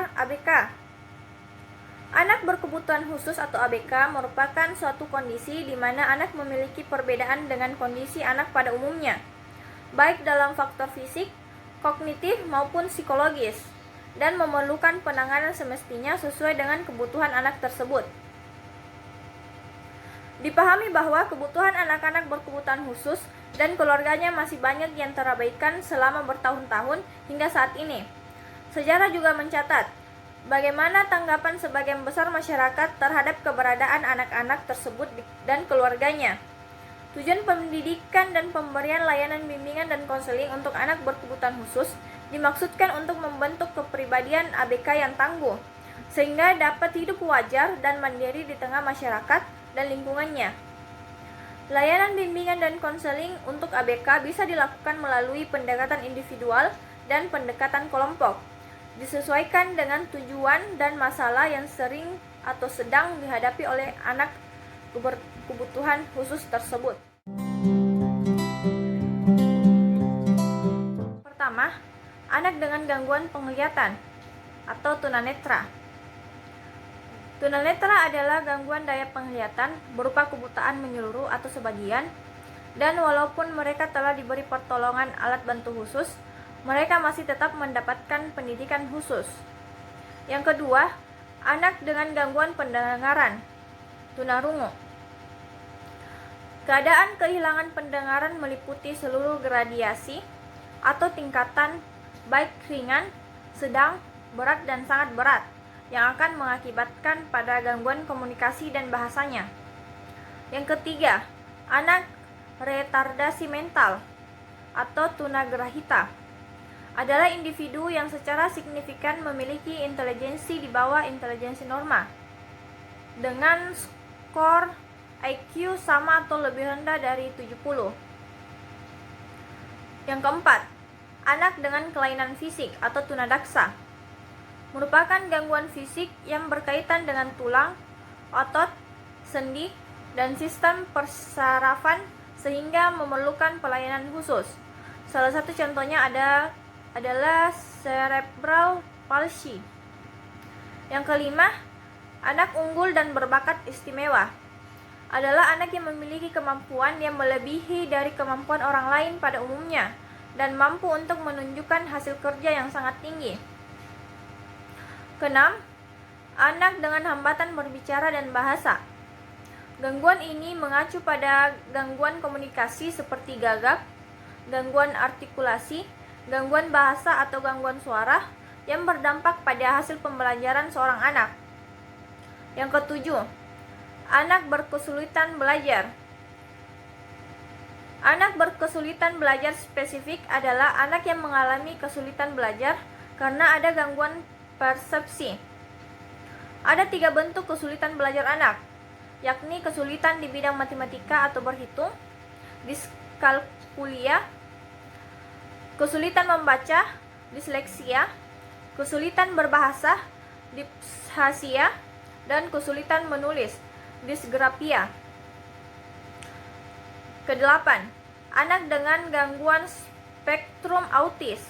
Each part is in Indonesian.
dasar ABK. Anak berkebutuhan khusus atau ABK merupakan suatu kondisi di mana anak memiliki perbedaan dengan kondisi anak pada umumnya, baik dalam faktor fisik, kognitif maupun psikologis, dan memerlukan penanganan semestinya sesuai dengan kebutuhan anak tersebut. Dipahami bahwa kebutuhan anak-anak berkebutuhan khusus dan keluarganya masih banyak yang terabaikan selama bertahun-tahun hingga saat ini. Sejarah juga mencatat bagaimana tanggapan sebagian besar masyarakat terhadap keberadaan anak-anak tersebut dan keluarganya. Tujuan pendidikan dan pemberian layanan bimbingan dan konseling untuk anak berkebutuhan khusus dimaksudkan untuk membentuk kepribadian ABK yang tangguh, sehingga dapat hidup wajar dan mandiri di tengah masyarakat dan lingkungannya. Layanan bimbingan dan konseling untuk ABK bisa dilakukan melalui pendekatan individual dan pendekatan kelompok, disesuaikan dengan tujuan dan masalah yang sering atau sedang dihadapi oleh anak berkebutuhan khusus tersebut. Pertama, anak dengan gangguan penglihatan atau tunanetra. Tunanetra adalah gangguan daya penglihatan berupa kebutaan menyeluruh atau sebagian, dan walaupun mereka telah diberi pertolongan alat bantu khusus, mereka masih tetap mendapatkan pendidikan khusus. Yang kedua, anak dengan gangguan pendengaran, tunarungu. Keadaan kehilangan pendengaran meliputi seluruh gradiasi atau tingkatan, baik ringan, sedang, berat, dan sangat berat, yang akan mengakibatkan pada gangguan komunikasi dan bahasanya. Yang ketiga, anak retardasi mental atau tunagrahita adalah individu yang secara signifikan memiliki intelijensi di bawah intelijensi norma, dengan skor IQ sama atau lebih rendah dari 70. Yang keempat, anak dengan kelainan fisik atau tunadaksa merupakan gangguan fisik yang berkaitan dengan tulang, otot, sendi, dan sistem persarafan sehingga memerlukan pelayanan khusus. Salah satu contohnya adalah cerebral palsy. Yang kelima, anak unggul dan berbakat istimewa adalah anak yang memiliki kemampuan yang melebihi dari kemampuan orang lain pada umumnya dan mampu untuk menunjukkan hasil kerja yang sangat tinggi. Keenam, anak dengan hambatan berbicara dan bahasa. Gangguan ini mengacu pada gangguan komunikasi seperti gagap, gangguan artikulasi, gangguan bahasa atau gangguan suara yang berdampak pada hasil pembelajaran seorang anak. Yang ketujuh, anak berkesulitan belajar. Anak berkesulitan belajar spesifik adalah anak yang mengalami kesulitan belajar karena ada gangguan persepsi. Ada 3 bentuk kesulitan belajar anak, yakni kesulitan di bidang matematika atau berhitung, diskalkulia, kesulitan membaca, disleksia, kesulitan berbahasa, dyshasia, dan kesulitan menulis, disgrafia. Kedelapan, anak dengan gangguan spektrum autis.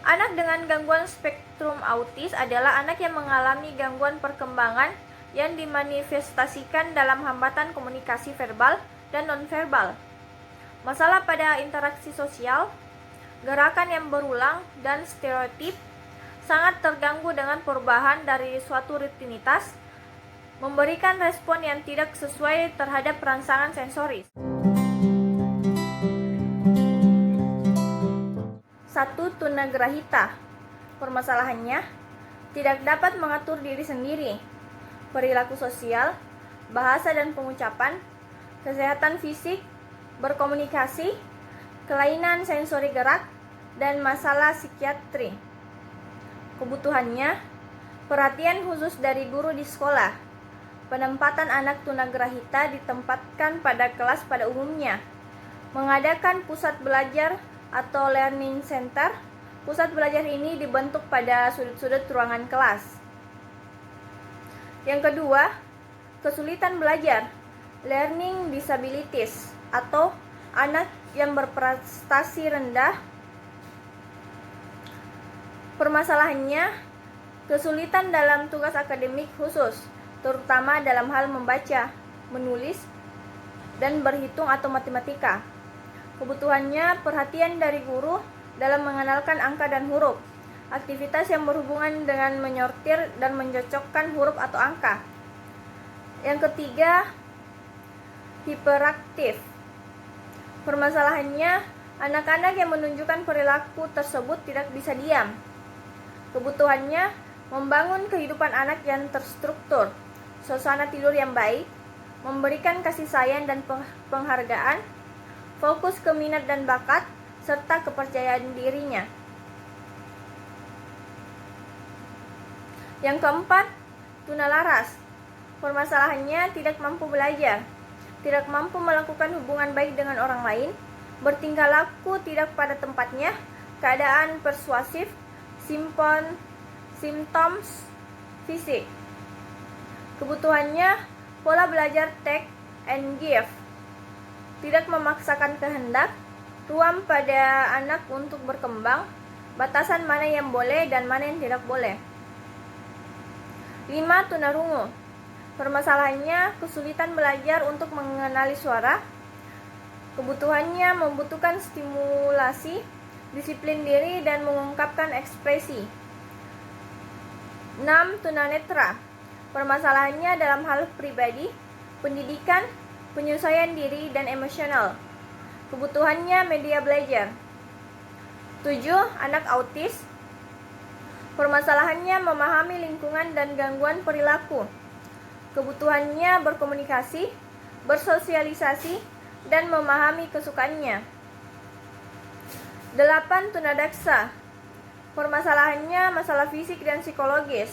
Anak dengan gangguan spektrum autis adalah anak yang mengalami gangguan perkembangan yang dimanifestasikan dalam hambatan komunikasi verbal dan nonverbal, masalah pada interaksi sosial, gerakan yang berulang, dan stereotip, sangat terganggu dengan perubahan dari suatu rutinitas, memberikan respon yang tidak sesuai terhadap rangsangan sensoris. 1. Tunagrahita. Permasalahannya, tidak dapat mengatur diri sendiri, perilaku sosial, bahasa dan pengucapan, kesehatan fisik, berkomunikasi, kelainan sensori gerak, dan masalah psikiatri. Kebutuhannya, perhatian khusus dari guru di sekolah. Penempatan anak tunagrahita ditempatkan pada kelas pada umumnya. Mengadakan pusat belajar atau learning center. Pusat belajar ini dibentuk pada sudut-sudut ruangan kelas. Yang kedua, kesulitan belajar, learning disabilities, atau anak yang berprestasi rendah. Permasalahannya, kesulitan dalam tugas akademik khusus, terutama dalam hal membaca, menulis, dan berhitung atau matematika. Kebutuhannya perhatian dari guru dalam mengenalkan angka dan huruf, aktivitas yang berhubungan dengan menyortir dan mencocokkan huruf atau angka. Yang ketiga, hiperaktif. Permasalahannya, anak-anak yang menunjukkan perilaku tersebut tidak bisa diam. Kebutuhannya membangun kehidupan anak yang terstruktur, suasana tidur yang baik, memberikan kasih sayang dan penghargaan, fokus ke minat dan bakat, serta kepercayaan dirinya. Yang keempat, tunalaras. Permasalahannya tidak mampu belajar, tidak mampu melakukan hubungan baik dengan orang lain, bertingkah laku tidak pada tempatnya, keadaan persuasif, simptoms fisik. Kebutuhannya pola belajar take and give, tidak memaksakan kehendak, ruang pada anak untuk berkembang, batasan mana yang boleh dan mana yang tidak boleh. 5. Tunarungu. Permasalahannya kesulitan belajar untuk mengenali suara. Kebutuhannya membutuhkan stimulasi, disiplin diri, dan mengungkapkan ekspresi. 6. Tunanetra. Permasalahannya dalam hal pribadi, pendidikan, penyesuaian diri, dan emosional. Kebutuhannya media belajar. 7. Anak autis. Permasalahannya memahami lingkungan dan gangguan perilaku. Kebutuhannya berkomunikasi, bersosialisasi, dan memahami kesukaannya. 8. Tunadaksa. Permasalahannya masalah fisik dan psikologis.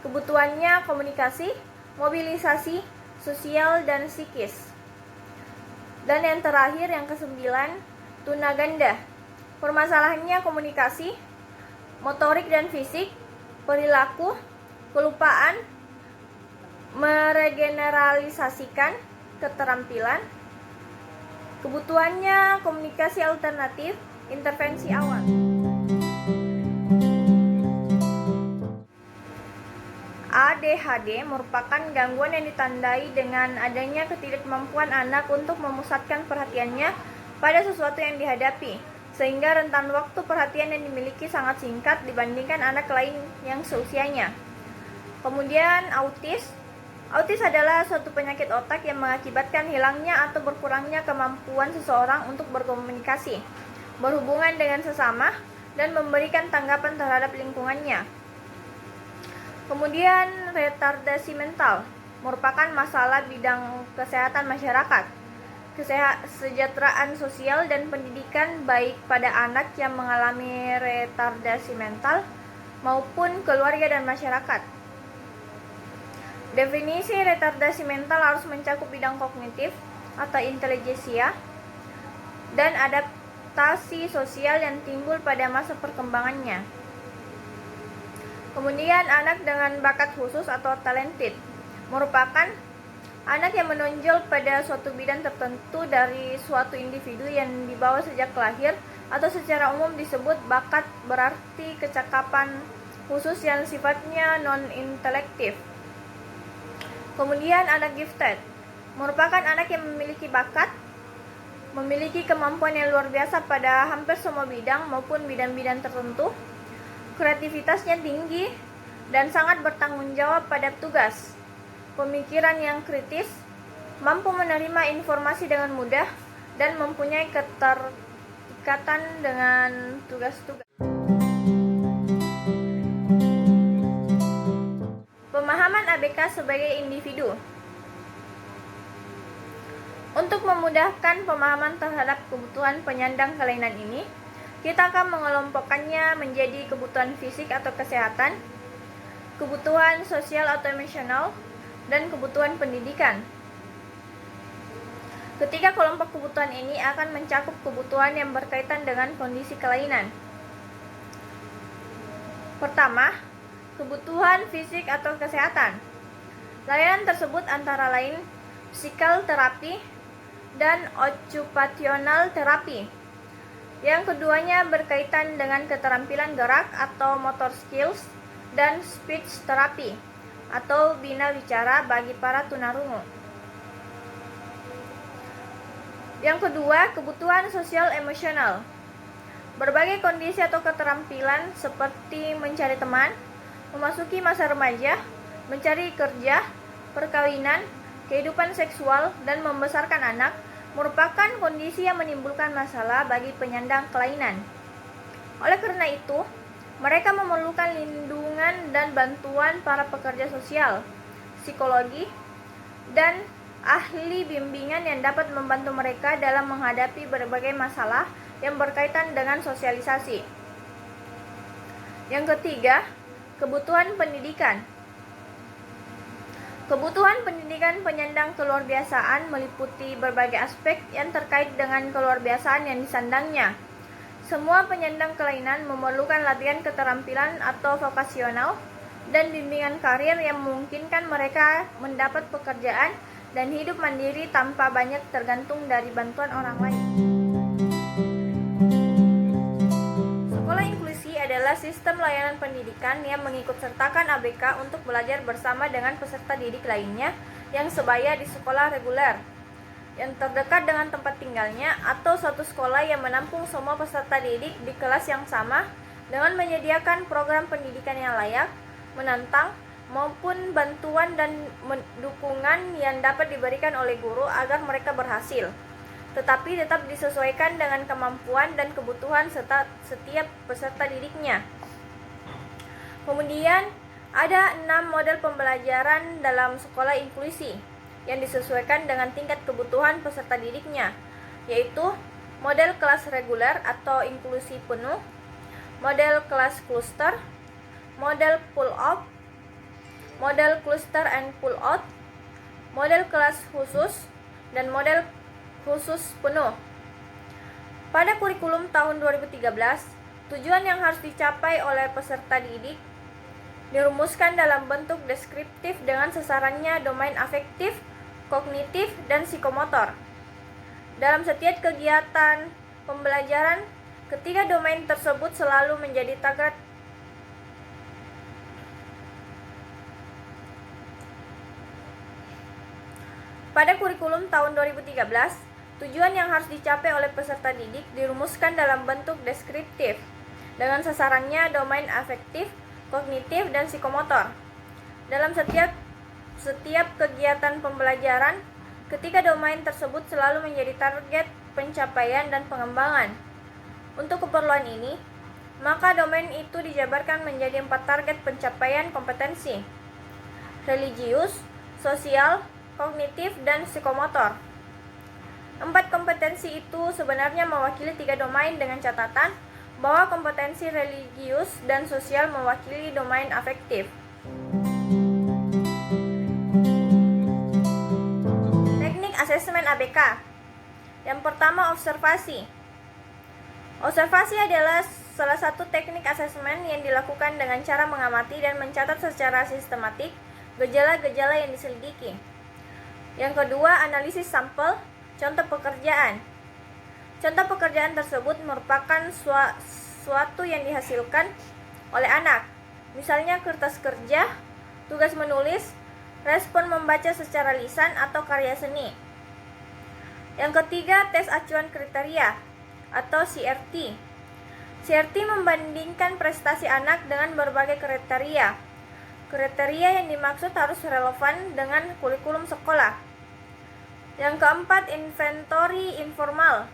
Kebutuhannya komunikasi, mobilisasi, sosial, dan psikis. Dan yang terakhir, yang ke-9, tunaganda. Permasalahannya komunikasi, motorik dan fisik, perilaku, kelupaan, meregeneralisasikan keterampilan. Kebutuhannya komunikasi alternatif, intervensi awal. ADHD merupakan gangguan yang ditandai dengan adanya ketidakmampuan anak untuk memusatkan perhatiannya pada sesuatu yang dihadapi, sehingga rentan waktu perhatian yang dimiliki sangat singkat dibandingkan anak lain yang seusianya. Kemudian autis. Autis adalah suatu penyakit otak yang mengakibatkan hilangnya atau berkurangnya kemampuan seseorang untuk berkomunikasi, berhubungan dengan sesama, dan memberikan tanggapan terhadap lingkungannya. Kemudian retardasi mental merupakan masalah bidang kesehatan masyarakat, kesejahteraan sosial, dan pendidikan baik pada anak yang mengalami retardasi mental maupun keluarga dan masyarakat. Definisi retardasi mental harus mencakup bidang kognitif atau intelijensia dan adaptasi sosial yang timbul pada masa perkembangannya. Kemudian anak dengan bakat khusus atau talented merupakan anak yang menonjol pada suatu bidang tertentu dari suatu individu yang dibawa sejak lahir, atau secara umum disebut bakat, berarti kecakapan khusus yang sifatnya non-intelektif. Kemudian anak gifted merupakan anak yang memiliki bakat, memiliki kemampuan yang luar biasa pada hampir semua bidang maupun bidang-bidang tertentu, kreativitasnya tinggi, dan sangat bertanggung jawab pada tugas, pemikiran yang kritis, mampu menerima informasi dengan mudah, dan mempunyai keterikatan dengan tugas-tugas. Pemahaman ABK sebagai individu. Untuk memudahkan pemahaman terhadap kebutuhan penyandang kelainan ini, kita akan mengelompokkannya menjadi kebutuhan fisik atau kesehatan, kebutuhan sosial atau emosional, dan kebutuhan pendidikan. Ketiga kelompok kebutuhan ini akan mencakup kebutuhan yang berkaitan dengan kondisi kelainan. Pertama, kebutuhan fisik atau kesehatan. Layanan tersebut antara lain physical therapy dan occupational therapy. Yang keduanya berkaitan dengan keterampilan gerak atau motor skills, dan speech therapy atau bina bicara bagi para tunarungu. Yang kedua, kebutuhan sosial emosional. Berbagai kondisi atau keterampilan seperti mencari teman, memasuki masa remaja, mencari kerja, perkawinan, kehidupan seksual, dan membesarkan anak merupakan kondisi yang menimbulkan masalah bagi penyandang kelainan. Oleh karena itu, mereka memerlukan lindungan dan bantuan para pekerja sosial, psikologi, dan ahli bimbingan yang dapat membantu mereka dalam menghadapi berbagai masalah yang berkaitan dengan sosialisasi. Yang ketiga, kebutuhan pendidikan. Kebutuhan pendidikan penyandang keluarbiasaan meliputi berbagai aspek yang terkait dengan keluarbiasaan yang disandangnya. Semua penyandang kelainan memerlukan latihan keterampilan atau vokasional dan bimbingan karir yang memungkinkan mereka mendapat pekerjaan dan hidup mandiri tanpa banyak tergantung dari bantuan orang lain. Sekolah inklusi adalah sistem layanan pendidikan yang mengikut sertakan ABK untuk belajar bersama dengan peserta didik lainnya yang sebaya di sekolah reguler yang terdekat dengan tempat tinggalnya atau suatu sekolah yang menampung semua peserta didik di kelas yang sama dengan menyediakan program pendidikan yang layak, menantang, maupun bantuan dan dukungan yang dapat diberikan oleh guru agar mereka berhasil, tetapi tetap disesuaikan dengan kemampuan dan kebutuhan setiap peserta didiknya. Kemudian, ada 6 model pembelajaran dalam sekolah inklusi yang disesuaikan dengan tingkat kebutuhan peserta didiknya, yaitu model kelas reguler atau inklusi penuh, model kelas cluster, model pull-up, model cluster and pull-out, model kelas khusus, dan model khusus penuh. Pada kurikulum tahun 2013, tujuan yang harus dicapai oleh peserta didik dirumuskan dalam bentuk deskriptif dengan sasarannya domain afektif, kognitif, dan psikomotor. Dalam setiap kegiatan pembelajaran, ketiga domain tersebut selalu menjadi target. Pada kurikulum tahun 2013, tujuan yang harus dicapai oleh peserta didik dirumuskan dalam bentuk deskriptif dengan sasarannya domain afektif, kognitif, dan psikomotor. Dalam setiap kegiatan pembelajaran, ketiga domain tersebut selalu menjadi target pencapaian dan pengembangan. Untuk keperluan ini, maka domain itu dijabarkan menjadi 4 target pencapaian kompetensi: religius, sosial, kognitif, dan psikomotor. 4 kompetensi itu sebenarnya mewakili 3 domain dengan catatan bahwa kompetensi religius dan sosial mewakili domain afektif. Teknik asesmen ABK. Yang pertama, observasi. Observasi adalah salah satu teknik asesmen yang dilakukan dengan cara mengamati dan mencatat secara sistematik gejala-gejala yang diselidiki. Yang kedua, analisis sampel, contoh pekerjaan. Contoh pekerjaan tersebut merupakan suatu yang dihasilkan oleh anak, misalnya kertas kerja, tugas menulis, respon membaca secara lisan, atau karya seni. Yang ketiga, tes acuan kriteria atau CRT. CRT membandingkan prestasi anak dengan berbagai kriteria. Kriteria yang dimaksud harus relevan dengan kurikulum sekolah. Yang keempat, inventory informal.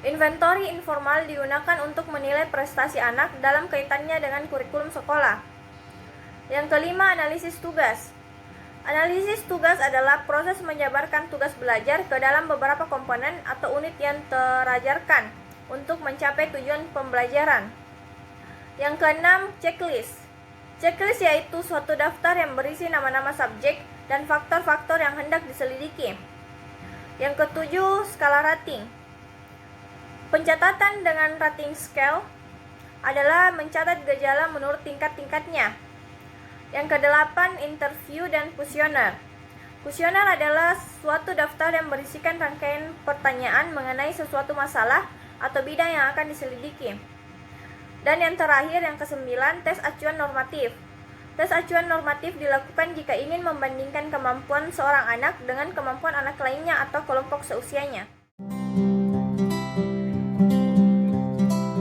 Inventory informal digunakan untuk menilai prestasi anak dalam kaitannya dengan kurikulum sekolah. Yang kelima, analisis tugas. Analisis tugas adalah proses menjabarkan tugas belajar ke dalam beberapa komponen atau unit yang terajarkan untuk mencapai tujuan pembelajaran. Yang keenam, checklist. Checklist yaitu suatu daftar yang berisi nama-nama subjek dan faktor-faktor yang hendak diselidiki. Yang ketujuh, skala rating. Pencatatan dengan rating scale adalah mencatat gejala menurut tingkat-tingkatnya. Yang kedelapan, interview dan kuesioner. Kuesioner adalah suatu daftar yang berisikan rangkaian pertanyaan mengenai sesuatu masalah atau bidang yang akan diselidiki. Dan yang terakhir, yang ke-9, tes acuan normatif. Tes acuan normatif dilakukan jika ingin membandingkan kemampuan seorang anak dengan kemampuan anak lainnya atau kelompok seusianya.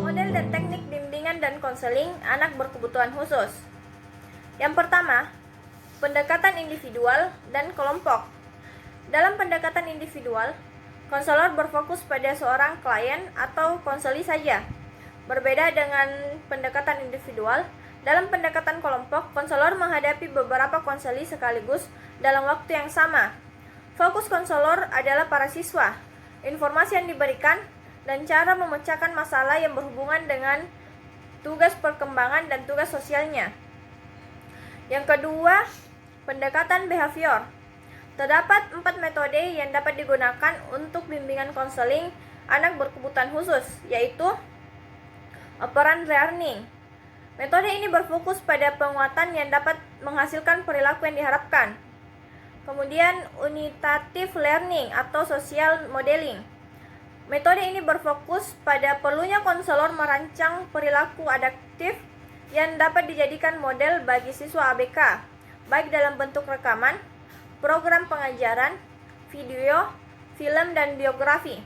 Model dan teknik bimbingan dan konseling anak berkebutuhan khusus. Yang pertama, pendekatan individual dan kelompok. Dalam pendekatan individual, konselor berfokus pada seorang klien atau konseli saja. Berbeda dengan pendekatan individual, dalam pendekatan kelompok, konselor menghadapi beberapa konseli sekaligus dalam waktu yang sama. Fokus konselor adalah para siswa, informasi yang diberikan, dan cara memecahkan masalah yang berhubungan dengan tugas perkembangan dan tugas sosialnya. Yang kedua, pendekatan behavior. Terdapat 4 metode yang dapat digunakan untuk bimbingan konseling anak berkebutuhan khusus, yaitu operant learning. Metode ini berfokus pada penguatan yang dapat menghasilkan perilaku yang diharapkan. Kemudian unitative learning atau social modeling. Metode ini berfokus pada perlunya konselor merancang perilaku adaptif yang dapat dijadikan model bagi siswa ABK, baik dalam bentuk rekaman, program pengajaran, video, film, dan biografi.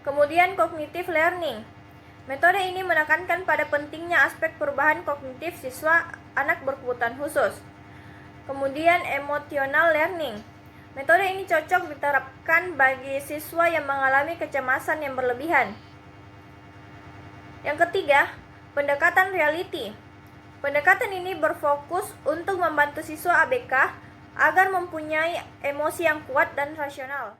Kemudian cognitive learning. Metode ini menekankan pada pentingnya aspek perubahan kognitif siswa anak berkebutuhan khusus. Kemudian emotional learning. Metode ini cocok diterapkan bagi siswa yang mengalami kecemasan yang berlebihan. Yang ketiga, pendekatan reality. Pendekatan ini berfokus untuk membantu siswa ABK agar mempunyai emosi yang kuat dan rasional.